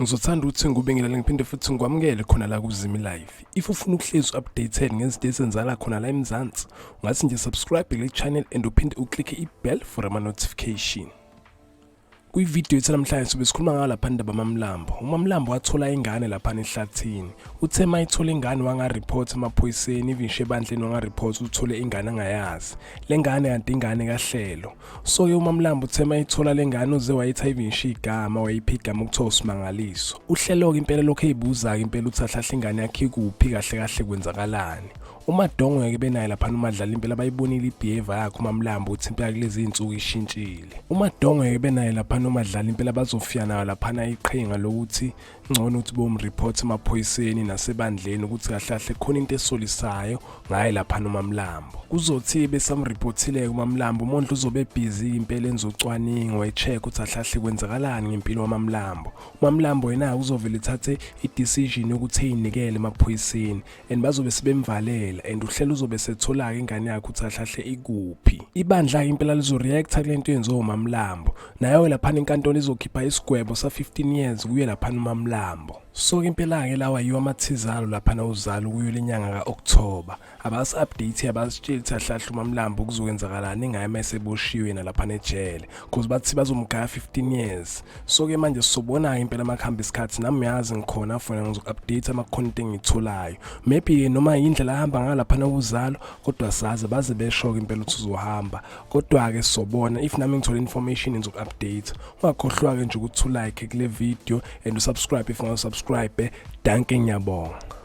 Ngizothanda ukuthi ngikubingelele ngiphinde futhi ngikwamukele khona la kuZimi Live. If ufuna ukuhlezi updated ngezinto ezenzala khona la eMzansi, ungathi nje subscribe kule channel and uphinde uklikhe i-bell for ama notification. Kwi-video yethu namhlanje sobe sikhuluma ngayo lapha indaba kaMamlambo. uMamlambo wathola ingane lapha ehlathini. Uthe mayithola ingane wanga-report emaphoyiseni, even shebandleni wanga-report uthole ingane angayazi. Le ngane kanti ingane kaHlelo. So ke uMamlambo uthe mayithola le ngane uze wayitha even igama, wayipha igama ukuthiwa uSimangaliso. uHlelo ke impela lokho eyibuza ke impela uthi ahlahle ingane yakhe kuphi kahle kahle kwenzakalani. uMadongo ke benaye lapha uMadlala impela bayibonile ibehavior yakhe uMamlambo uthi impela kulezi insuku ishintshile. uMadongo ke benaye lapha uMadlala impela bazofika nayo lapha iqhinga lokuthi ngcono ukuthi bomreport emaphoyiseni nasebandleni ukuthi kahlahle khona into esolisayo ngaye lapha uMamlambo. Kuzothi besamreportile uMamlambo uMondlo uzobe busy impela enzocwaninga wayecheck ukuthi ahlahle kwenzakalani ngempilo kaMamlambo. uMamlambo yena uzovela ethathe i-decision ukuthi eyinikele emaphoyiseni and bazobe sebemvalela and uHlelo uzobe sethola ingane yakhe ukuthi ahlahle ikuphi. Ibandla impela lizoreacta kule nto yenziwa uMamlambo. Nayo lapha inkantolo izokhipha isigwebo sa-15 years kuye lapha uMamlambo. So impela ke lawa yiwa amathizalo lapha uzalo kuyo lenyanga kaOctober. Abasi-update abasitshela ukuthi ahlahle uMamlambo kuzokwenzakalani ngaye maseboshiwe nalapha ejele because bathi bazomgaya 15 years. So ke manje sobona impela amakhamba isikhathi nami yazi ngikhona afuna ngizoku-update ama-content engitholayo. Maybe noma indlela ahamba ngalapha uzalo kodwa sazi baze besho impela ukuthi uzohamba. Kodwa ke sobona if nami ngithola information ngizoku-update. Ungakhohlwa ke nje ukuthi like kule video and usubscribe if ungasubscribe. Danke ngiyabonga.